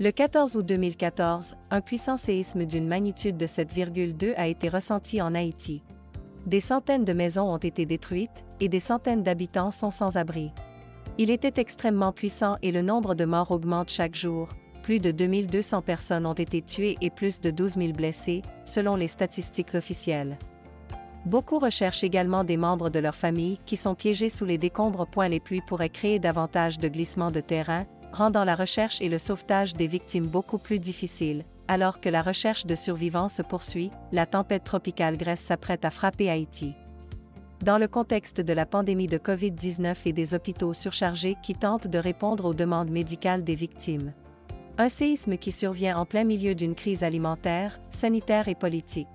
Le 14 août 2014, un puissant séisme d'une magnitude de 7,2 a été ressenti en Haïti. Des centaines de maisons ont été détruites, et des centaines d'habitants sont sans abri. Il était extrêmement puissant et le nombre de morts augmente chaque jour. Plus de 2200 personnes ont été tuées et plus de 12 000 blessés, selon les statistiques officielles. Beaucoup recherchent également des membres de leur famille qui sont piégés sous les décombres. Les pluies pourraient créer davantage de glissements de terrain, rendant la recherche et le sauvetage des victimes beaucoup plus difficiles. Alors que la recherche de survivants se poursuit, la tempête tropicale Grace s'apprête à frapper Haïti. Dans le contexte de la pandémie de COVID-19 et des hôpitaux surchargés qui tentent de répondre aux demandes médicales des victimes. Un séisme qui survient en plein milieu d'une crise alimentaire, sanitaire et politique.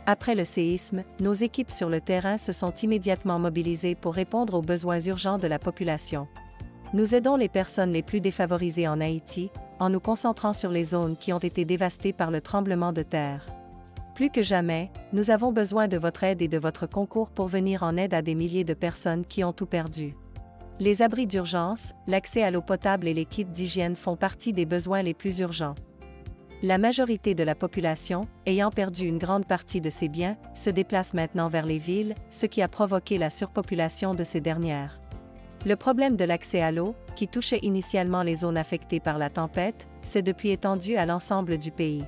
Après le séisme, nos équipes sur le terrain se sont immédiatement mobilisées pour répondre aux besoins urgents de la population. Nous aidons les personnes les plus défavorisées en Haïti, en nous concentrant sur les zones qui ont été dévastées par le tremblement de terre. Plus que jamais, nous avons besoin de votre aide et de votre concours pour venir en aide à des milliers de personnes qui ont tout perdu. Les abris d'urgence, l'accès à l'eau potable et les kits d'hygiène font partie des besoins les plus urgents. La majorité de la population, ayant perdu une grande partie de ses biens, se déplace maintenant vers les villes, ce qui a provoqué la surpopulation de ces dernières. Le problème de l'accès à l'eau, qui touchait initialement les zones affectées par la tempête, s'est depuis étendu à l'ensemble du pays.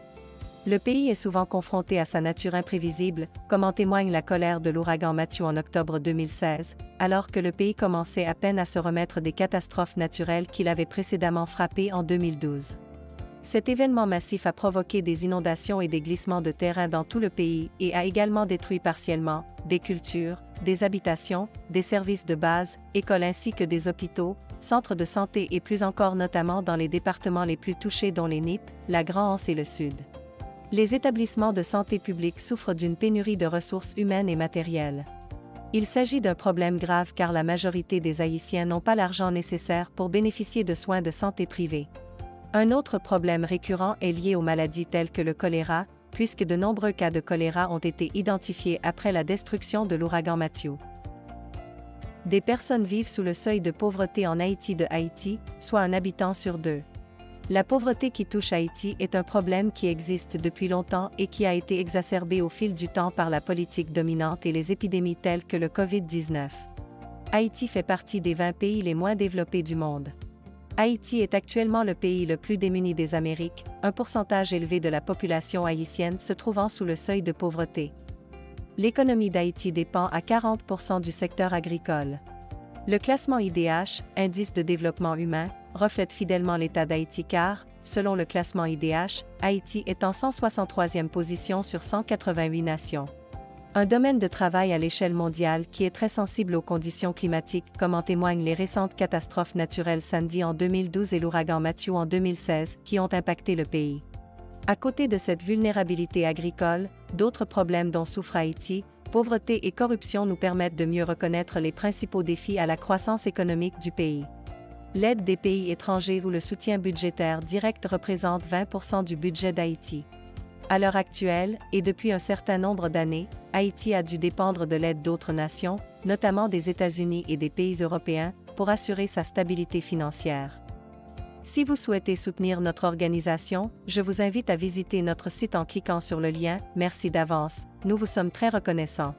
Le pays est souvent confronté à sa nature imprévisible, comme en témoigne la colère de l'ouragan Matthew en octobre 2016, alors que le pays commençait à peine à se remettre des catastrophes naturelles qui l'avaient précédemment frappé en 2012. Cet événement massif a provoqué des inondations et des glissements de terrain dans tout le pays et a également détruit partiellement des cultures, des habitations, des services de base, écoles ainsi que des hôpitaux, centres de santé et plus encore notamment dans les départements les plus touchés dont les Nippes, la Grande-Anse et le Sud. Les établissements de santé publique souffrent d'une pénurie de ressources humaines et matérielles. Il s'agit d'un problème grave car la majorité des Haïtiens n'ont pas l'argent nécessaire pour bénéficier de soins de santé privés. Un autre problème récurrent est lié aux maladies telles que le choléra, puisque de nombreux cas de choléra ont été identifiés après la destruction de l'ouragan Matthew. Des personnes vivent sous le seuil de pauvreté en Haïti de Haïti, soit un habitant sur deux. La pauvreté qui touche Haïti est un problème qui existe depuis longtemps et qui a été exacerbé au fil du temps par la politique dominante et les épidémies telles que le COVID-19. Haïti fait partie des 20 pays les moins développés du monde. Haïti est actuellement le pays le plus démuni des Amériques, un pourcentage élevé de la population haïtienne se trouvant sous le seuil de pauvreté. L'économie d'Haïti dépend à 40% du secteur agricole. Le classement IDH, Indice de développement humain, reflète fidèlement l'état d'Haïti car, selon le classement IDH, Haïti est en 163e position sur 188 nations. Un domaine de travail à l'échelle mondiale qui est très sensible aux conditions climatiques, comme en témoignent les récentes catastrophes naturelles Sandy en 2012 et l'ouragan Matthew en 2016, qui ont impacté le pays. À côté de cette vulnérabilité agricole, d'autres problèmes dont souffre Haïti, pauvreté et corruption nous permettent de mieux reconnaître les principaux défis à la croissance économique du pays. L'aide des pays étrangers ou le soutien budgétaire direct représente 20% du budget d'Haïti. À l'heure actuelle, et depuis un certain nombre d'années, Haïti a dû dépendre de l'aide d'autres nations, notamment des États-Unis et des pays européens, pour assurer sa stabilité financière. Si vous souhaitez soutenir notre organisation, je vous invite à visiter notre site en cliquant sur le lien. Merci d'avance, nous vous sommes très reconnaissants.